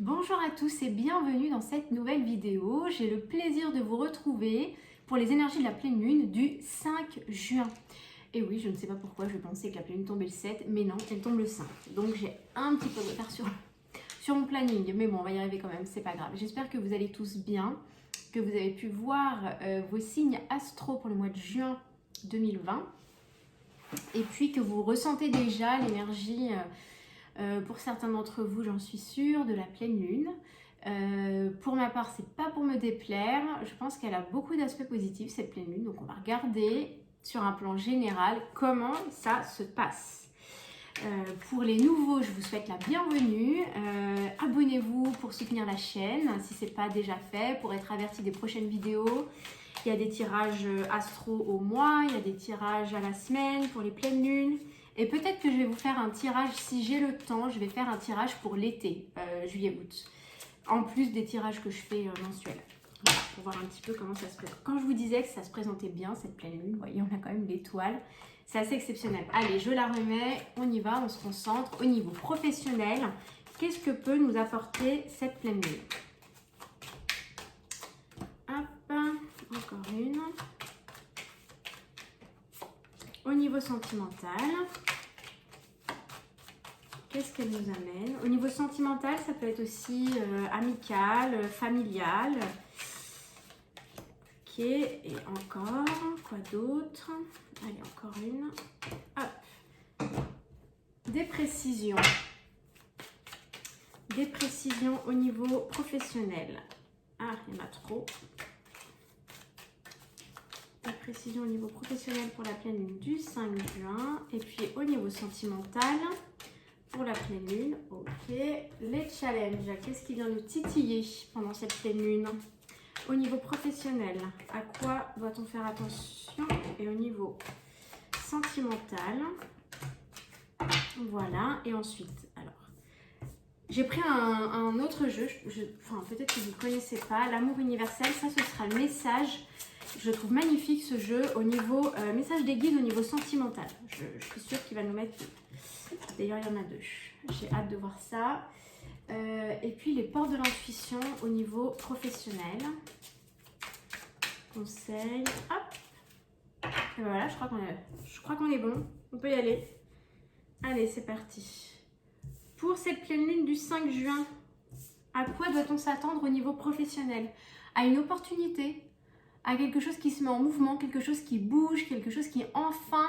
Bonjour à tous et bienvenue dans cette nouvelle vidéo. J'ai le plaisir de vous retrouver pour les énergies de la pleine lune du 5 juin. Et oui, je ne sais pas pourquoi je pensais que la pleine lune tombait le 7, mais non, elle tombe le 5. Donc j'ai un petit peu de retard sur mon planning, mais bon, on va y arriver quand même, c'est pas grave. J'espère que vous allez tous bien, que vous avez pu voir vos signes astro pour le mois de juin 2020, et puis que vous ressentez déjà l'énergie... pour certains d'entre vous, j'en suis sûre, de la pleine lune. Pour ma part, c'est pas pour me déplaire. Je pense qu'elle a beaucoup d'aspects positifs, cette pleine lune. Donc, on va regarder sur un plan général comment ça se passe. Pour les nouveaux, je vous souhaite la bienvenue. Abonnez-vous pour soutenir la chaîne si ce n'est pas déjà fait, pour être averti des prochaines vidéos. Il y a des tirages astro au mois, il y a des tirages à la semaine pour les pleines lunes. Et peut-être que je vais vous faire un tirage, si j'ai le temps, je vais faire un tirage pour l'été, juillet-août. En plus des tirages que je fais mensuels. Voilà, pour voir un petit peu comment ça se présente. Quand je vous disais que ça se présentait bien, cette pleine lune, vous voyez, on a quand même l'étoile. C'est assez exceptionnel. Allez, je la remets, on y va, on se concentre. Au niveau professionnel, qu'est-ce que peut nous apporter cette pleine lune? Hop, encore une. Au niveau sentimental, qu'est-ce qu'elle nous amène? Au niveau sentimental, ça peut être aussi amical, familial. Ok, et encore, quoi d'autre? Allez, encore une. Hop. Des précisions. Des précisions au niveau professionnel. Ah, il y en a trop. Des précisions au niveau professionnel pour la pleine lune du 5 juin. Et puis au niveau sentimental, pour la pleine lune, ok. Les challenges, qu'est-ce qui vient nous titiller pendant cette pleine lune? Au niveau professionnel, à quoi doit-on faire attention? Et au niveau sentimental, voilà. Et ensuite, alors, j'ai pris un autre jeu, enfin peut-être que vous ne connaissez pas, l'amour universel. Ça, ce sera le message. Je trouve magnifique ce jeu au niveau message des guides au niveau sentimental. Je suis sûre qu'il va nous mettre... D'ailleurs, il y en a deux. J'ai hâte de voir ça. Et puis, les portes de l'intuition au niveau professionnel. Conseil. Hop. Et voilà, je crois qu'on est bon. On peut y aller. Allez, c'est parti. Pour cette pleine lune du 5 juin, à quoi doit-on s'attendre au niveau professionnel? À une opportunité, à quelque chose qui se met en mouvement, quelque chose qui bouge, quelque chose qui enfin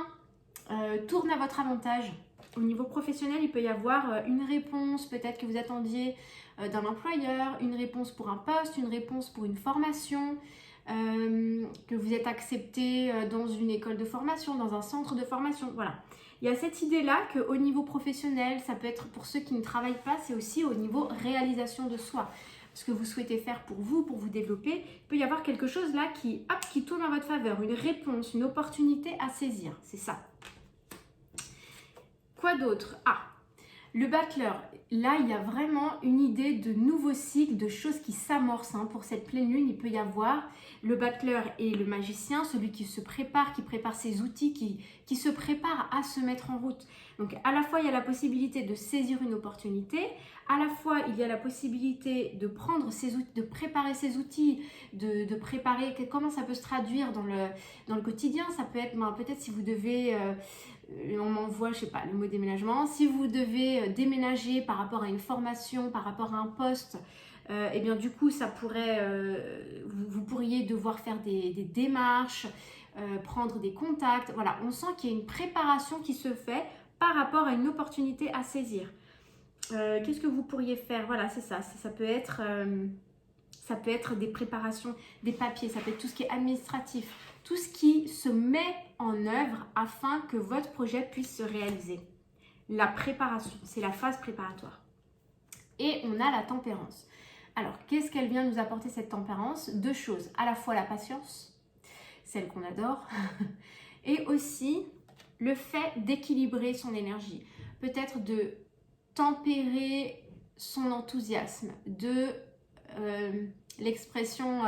tourne à votre avantage. Au niveau professionnel, il peut y avoir une réponse, peut-être que vous attendiez d'un employeur, une réponse pour un poste, une réponse pour une formation, que vous êtes accepté dans une école de formation, dans un centre de formation, voilà. Il y a cette idée-là qu'au niveau professionnel, ça peut être pour ceux qui ne travaillent pas, c'est aussi au niveau réalisation de soi. Ce que vous souhaitez faire pour vous développer, il peut y avoir quelque chose là qui tourne en votre faveur, une réponse, une opportunité à saisir, c'est ça. Quoi d'autre? Ah, le battleur, là il y a vraiment une idée de nouveau cycle, de choses qui s'amorcent pour cette pleine lune. Il peut y avoir le battleur et le magicien, celui qui se prépare, qui prépare ses outils, qui se prépare à se mettre en route. Donc à la fois il y a la possibilité de saisir une opportunité, à la fois il y a la possibilité de prendre ses outils, de préparer ses outils, de préparer comment ça peut se traduire dans le quotidien. Ça peut être peut-être si vous devez... on m'envoie, je sais pas, le mot déménagement. Si vous devez déménager par rapport à une formation, par rapport à un poste, et bien du coup, ça pourrait, vous pourriez devoir faire des démarches, prendre des contacts. Voilà, on sent qu'il y a une préparation qui se fait par rapport à une opportunité à saisir. Qu'est-ce que vous pourriez faire? Voilà, c'est ça. Ça peut être des préparations, des papiers, ça peut être tout ce qui est administratif, tout ce qui se met en œuvre afin que votre projet puisse se réaliser. La préparation, c'est la phase préparatoire. Et on a la tempérance. Alors, qu'est-ce qu'elle vient nous apporter cette tempérance? Deux choses, à la fois la patience, celle qu'on adore, et aussi le fait d'équilibrer son énergie. Peut-être de tempérer son enthousiasme, l'expression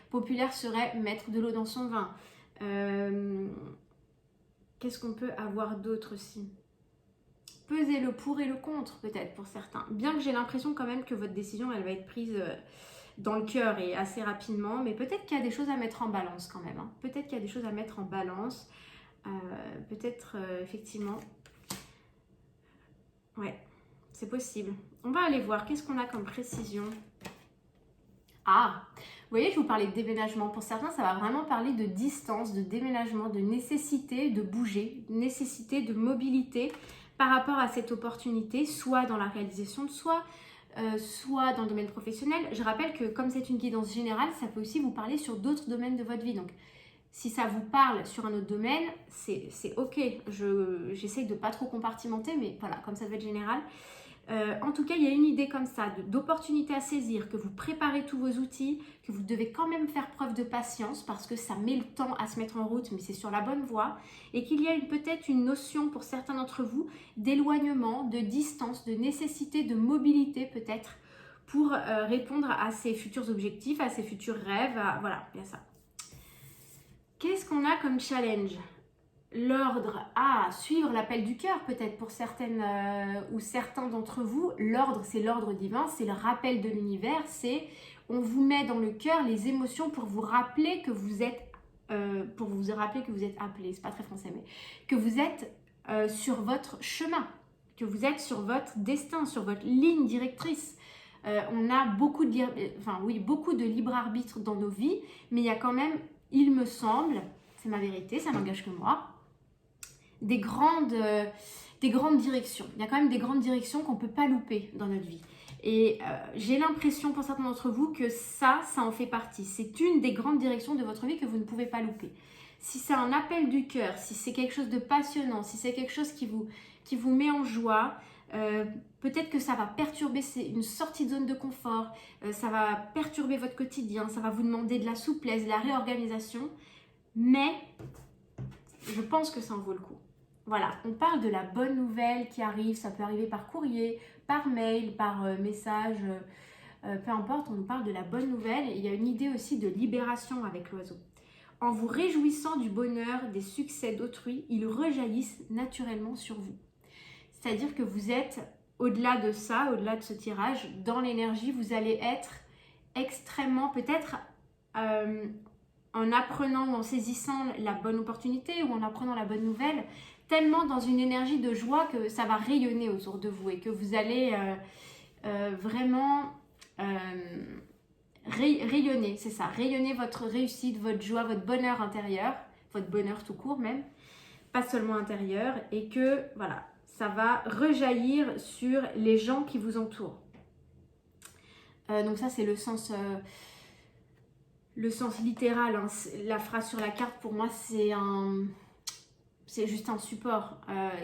populaire serait mettre de l'eau dans son vin. Qu'est-ce qu'on peut avoir d'autre aussi? peser le pour et le contre peut-être pour certains. Bien que j'ai l'impression quand même que votre décision, elle va être prise dans le cœur et assez rapidement, mais peut-être qu'il y a des choses à mettre en balance quand même. Hein. Peut-être qu'il y a des choses à mettre en balance. Peut-être effectivement... Ouais, c'est possible. On va aller voir, qu'est-ce qu'on a comme précision? Ah, vous voyez, je vous parlais de déménagement. Pour certains, ça va vraiment parler de distance, de déménagement, de nécessité de bouger, nécessité de mobilité par rapport à cette opportunité, soit dans la réalisation de soi, soit dans le domaine professionnel. Je rappelle que comme c'est une guidance générale, ça peut aussi vous parler sur d'autres domaines de votre vie. Donc, si ça vous parle sur un autre domaine, c'est ok. J'essaye de pas trop compartimenter, mais voilà, comme ça va être général. En tout cas, il y a une idée comme ça, d'opportunité à saisir, que vous préparez tous vos outils, que vous devez quand même faire preuve de patience parce que ça met le temps à se mettre en route, mais c'est sur la bonne voie. Et qu'il y a peut-être une notion pour certains d'entre vous d'éloignement, de distance, de nécessité, de mobilité peut-être pour répondre à ces futurs objectifs, à ces futurs rêves. Voilà, il y a ça. Qu'est-ce qu'on a comme challenge? L'ordre à suivre l'appel du cœur peut-être pour certaines ou certains d'entre vous. L'ordre, c'est l'ordre divin, c'est le rappel de l'univers, c'est on vous met dans le cœur les émotions pour vous rappeler que vous êtes appelé, c'est pas très français, mais que vous êtes sur votre chemin, que vous êtes sur votre destin, sur votre ligne directrice. On a beaucoup de libre arbitre dans nos vies, mais il y a quand même, il me semble, c'est ma vérité, ça n'engage que moi, des grandes directions. Il y a quand même des grandes directions qu'on ne peut pas louper dans notre vie. Et j'ai l'impression pour certains d'entre vous que ça en fait partie. C'est une des grandes directions de votre vie que vous ne pouvez pas louper. Si c'est un appel du cœur, si c'est quelque chose de passionnant, si c'est quelque chose qui vous met en joie, peut-être que ça va perturber, c'est une sortie de zone de confort, ça va perturber votre quotidien, ça va vous demander de la souplesse, de la réorganisation, mais je pense que ça en vaut le coup. Voilà, on parle de la bonne nouvelle qui arrive, ça peut arriver par courrier, par mail, par message, peu importe, on nous parle de la bonne nouvelle. Et il y a une idée aussi de libération avec l'oiseau. En vous réjouissant du bonheur, des succès d'autrui, ils rejaillissent naturellement sur vous. C'est-à-dire que vous êtes, au-delà de ça, au-delà de ce tirage, dans l'énergie, vous allez être extrêmement, peut-être en apprenant ou en saisissant la bonne opportunité ou en apprenant la bonne nouvelle, tellement dans une énergie de joie que ça va rayonner autour de vous et que vous allez vraiment rayonner, c'est ça, rayonner votre réussite, votre joie, votre bonheur intérieur, votre bonheur tout court même, pas seulement intérieur, et que voilà, ça va rejaillir sur les gens qui vous entourent. Donc ça c'est le sens littéral, hein. La phrase sur la carte pour moi c'est juste un support.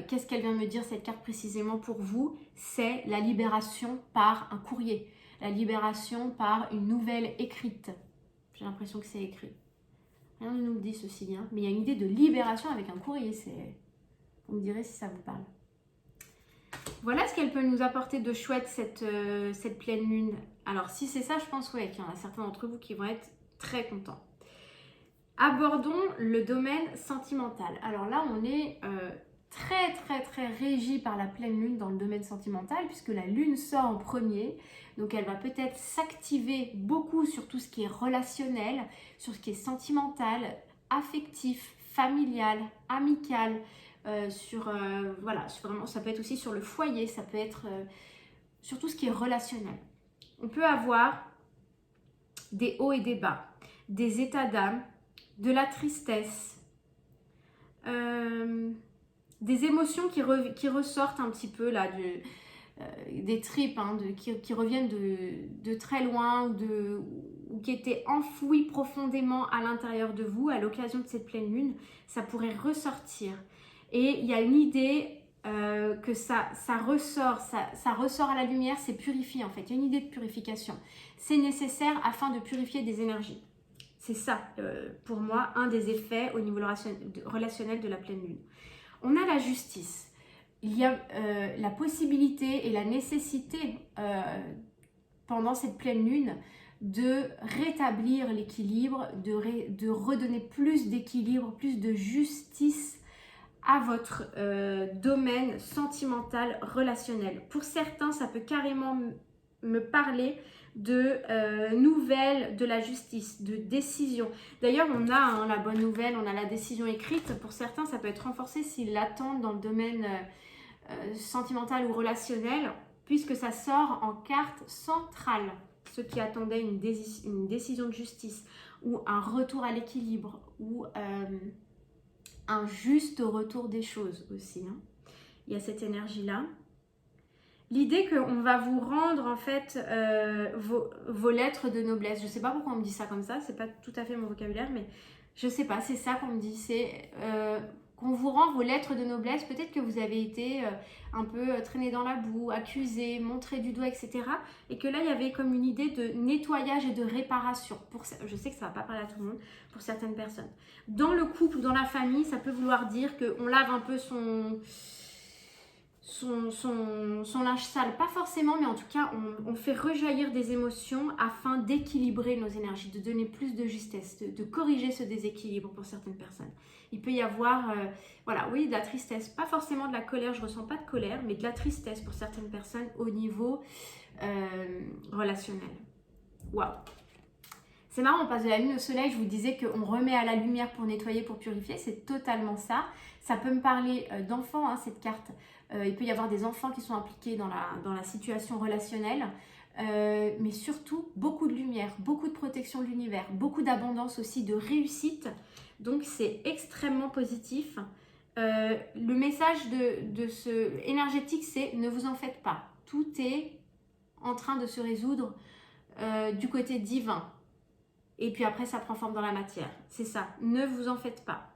Qu'est-ce qu'elle vient me dire cette carte précisément pour vous? C'est la libération par un courrier, la libération par une nouvelle écrite. J'ai l'impression que c'est écrit. Rien ne nous le dit ceci, hein. Mais il y a une idée de libération avec un courrier. Vous me direz si ça vous parle. Voilà ce qu'elle peut nous apporter de chouette cette pleine lune. Alors si c'est ça, je pense qu'il y en a certains d'entre vous qui vont être très contents. Abordons le domaine sentimental. Alors là, on est très régi par la pleine lune dans le domaine sentimental puisque la lune sort en premier. Donc elle va peut-être s'activer beaucoup sur tout ce qui est relationnel, sur ce qui est sentimental, affectif, familial, amical, voilà, vraiment, ça peut être aussi sur le foyer, ça peut être sur tout ce qui est relationnel. On peut avoir des hauts et des bas, des états d'âme, de la tristesse, des émotions qui ressortent un petit peu là, des tripes, hein, qui reviennent de très loin ou qui étaient enfouies profondément à l'intérieur de vous à l'occasion de cette pleine lune, ça pourrait ressortir. Et il y a une idée que ça ressort à la lumière, c'est purifié en fait, il y a une idée de purification. C'est nécessaire afin de purifier des énergies. C'est ça, pour moi, un des effets au niveau relationnel de la pleine lune. On a la justice. Il y a la possibilité et la nécessité pendant cette pleine lune de rétablir l'équilibre, de redonner plus d'équilibre, plus de justice à votre domaine sentimental, relationnel. Pour certains, ça peut carrément me parler de nouvelles de la justice, de décision. D'ailleurs, on a la bonne nouvelle, on a la décision écrite. Pour certains, ça peut être renforcé s'ils l'attendent dans le domaine sentimental ou relationnel, puisque ça sort en carte centrale. Ceux qui attendaient une décision de justice ou un retour à l'équilibre ou un juste retour des choses aussi. Hein. Il y a cette énergie-là. L'idée qu'on va vous rendre en fait vos lettres de noblesse. Je ne sais pas pourquoi on me dit ça comme ça, c'est pas tout à fait mon vocabulaire, mais je ne sais pas, c'est ça qu'on me dit. C'est qu'on vous rend vos lettres de noblesse. Peut-être que vous avez été un peu traîné dans la boue, accusé, montré du doigt, etc. Et que là, il y avait comme une idée de nettoyage et de réparation. Je sais que ça ne va pas parler à tout le monde, pour certaines personnes. Dans le couple ou dans la famille, ça peut vouloir dire qu'on lave un peu son linge sale, pas forcément, mais en tout cas on fait rejaillir des émotions afin d'équilibrer nos énergies, de donner plus de justesse, de corriger ce déséquilibre pour certaines personnes. Il peut y avoir voilà, oui, de la tristesse, pas forcément de la colère, je ressens pas de colère, mais de la tristesse pour certaines personnes au niveau relationnel. Waouh. C'est marrant, on passe de la lune au soleil, je vous disais qu'on remet à la lumière pour nettoyer, pour purifier, c'est totalement ça. Ça peut me parler d'enfants, hein, cette carte. Il peut y avoir des enfants qui sont impliqués dans la situation relationnelle, mais surtout beaucoup de lumière, beaucoup de protection de l'univers, beaucoup d'abondance aussi, de réussite. Donc c'est extrêmement positif. Le message de ce énergétique, c'est ne vous en faites pas. Tout est en train de se résoudre du côté divin. Et puis après, ça prend forme dans la matière. C'est ça, ne vous en faites pas.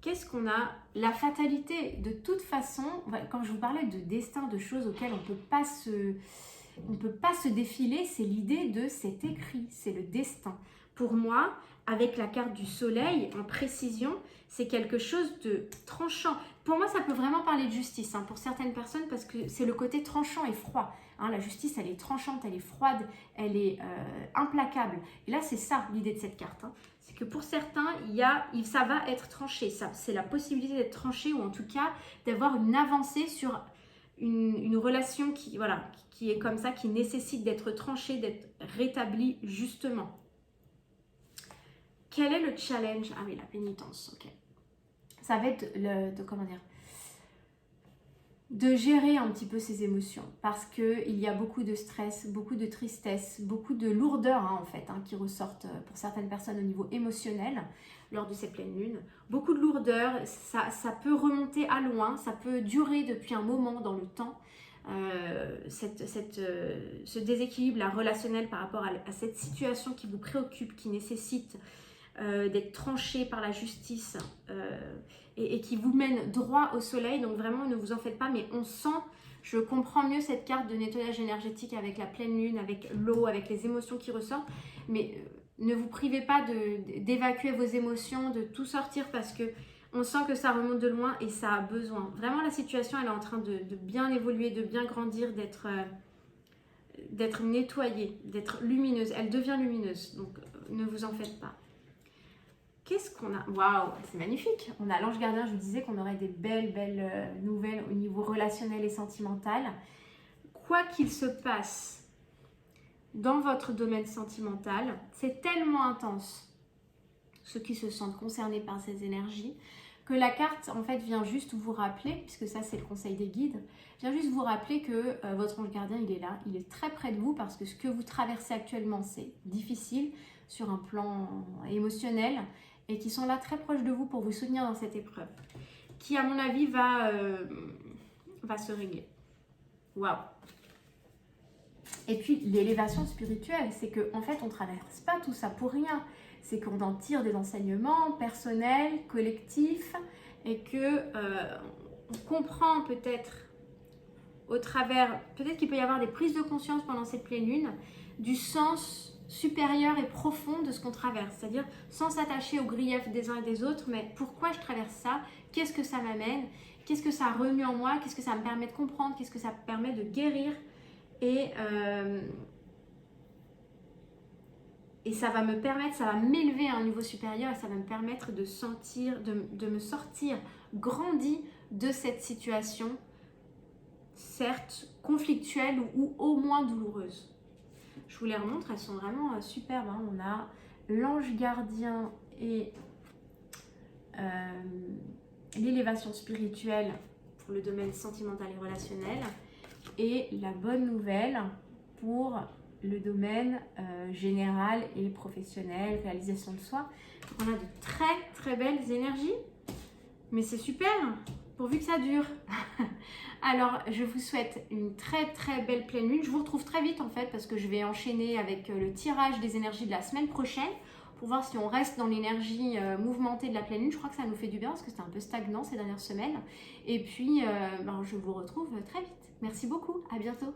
Qu'est-ce qu'on a? La fatalité, de toute façon, quand je vous parlais de destin, de choses auxquelles on ne peut pas se défiler, c'est l'idée de c'est écrit, c'est le destin. Pour moi, avec la carte du soleil, en précision, c'est quelque chose de tranchant. Pour moi, ça peut vraiment parler de justice, hein, pour certaines personnes, parce que c'est le côté tranchant et froid. Hein, la justice, elle est tranchante, elle est froide, elle est implacable. Et là, c'est ça l'idée de cette carte. Hein. C'est que pour certains, ça va être tranché. C'est la possibilité d'être tranché, ou en tout cas d'avoir une avancée sur une relation qui est comme ça, qui nécessite d'être tranchée, d'être rétablie justement. Quel est le challenge? Ah oui, la pénitence, ok. Ça va être de gérer un petit peu ses émotions, parce qu'il y a beaucoup de stress, beaucoup de tristesse, beaucoup de lourdeur en fait, qui ressortent pour certaines personnes au niveau émotionnel lors de cette pleine lune. Beaucoup de lourdeur, ça peut remonter à loin, ça peut durer depuis un moment dans le temps. Ce déséquilibre là, relationnel par rapport à cette situation qui vous préoccupe, qui nécessite d'être tranché par la justice et qui vous mène droit au soleil. Donc vraiment, ne vous en faites pas, mais on sent, je comprends mieux cette carte de nettoyage énergétique avec la pleine lune, avec l'eau, avec les émotions qui ressortent, mais ne vous privez pas d'évacuer vos émotions, de tout sortir, parce que on sent que ça remonte de loin et ça a besoin. Vraiment, la situation, elle est en train de bien évoluer, de bien grandir, d'être nettoyée, d'être lumineuse. Elle devient lumineuse, donc ne vous en faites pas. Qu'est-ce qu'on a? Waouh, c'est magnifique. On a l'ange gardien, je vous disais qu'on aurait des belles nouvelles au niveau relationnel et sentimental. Quoi qu'il se passe dans votre domaine sentimental, c'est tellement intense, ceux qui se sentent concernés par ces énergies, que la carte en fait vient juste vous rappeler, puisque ça c'est le conseil des guides, vient juste vous rappeler que votre ange gardien il est là, il est très près de vous, parce que ce que vous traversez actuellement c'est difficile sur un plan émotionnel, et qui sont là très proches de vous pour vous soutenir dans cette épreuve, qui à mon avis va se régler. Waouh! Et puis l'élévation spirituelle, c'est qu'en fait on ne traverse pas tout ça pour rien, c'est qu'on en tire des enseignements personnels, collectifs, et que on comprend peut-être au travers, peut-être qu'il peut y avoir des prises de conscience pendant cette pleine lune, du sens supérieur et profond de ce qu'on traverse, c'est-à-dire sans s'attacher aux griefs des uns et des autres, mais pourquoi je traverse ça, qu'est-ce que ça m'amène, qu'est-ce que ça remue en moi, qu'est-ce que ça me permet de comprendre, qu'est-ce que ça me permet de guérir, et Et ça va me permettre, ça va m'élever à un niveau supérieur et ça va me permettre de sentir, de me sortir grandi de cette situation, certes conflictuelle ou au moins douloureuse. Je vous les remontre, elles sont vraiment superbes. Hein. On a l'ange gardien et l'élévation spirituelle pour le domaine sentimental et relationnel. Et la bonne nouvelle pour le domaine général et professionnel, réalisation de soi. On a de très très belles énergies, mais c'est super, pourvu que ça dure. Alors, je vous souhaite une très très belle pleine lune. Je vous retrouve très vite en fait, parce que je vais enchaîner avec le tirage des énergies de la semaine prochaine, pour voir si on reste dans l'énergie mouvementée de la pleine lune. Je crois que ça nous fait du bien, parce que c'était un peu stagnant ces dernières semaines. Et puis, je vous retrouve très vite. Merci beaucoup, à bientôt.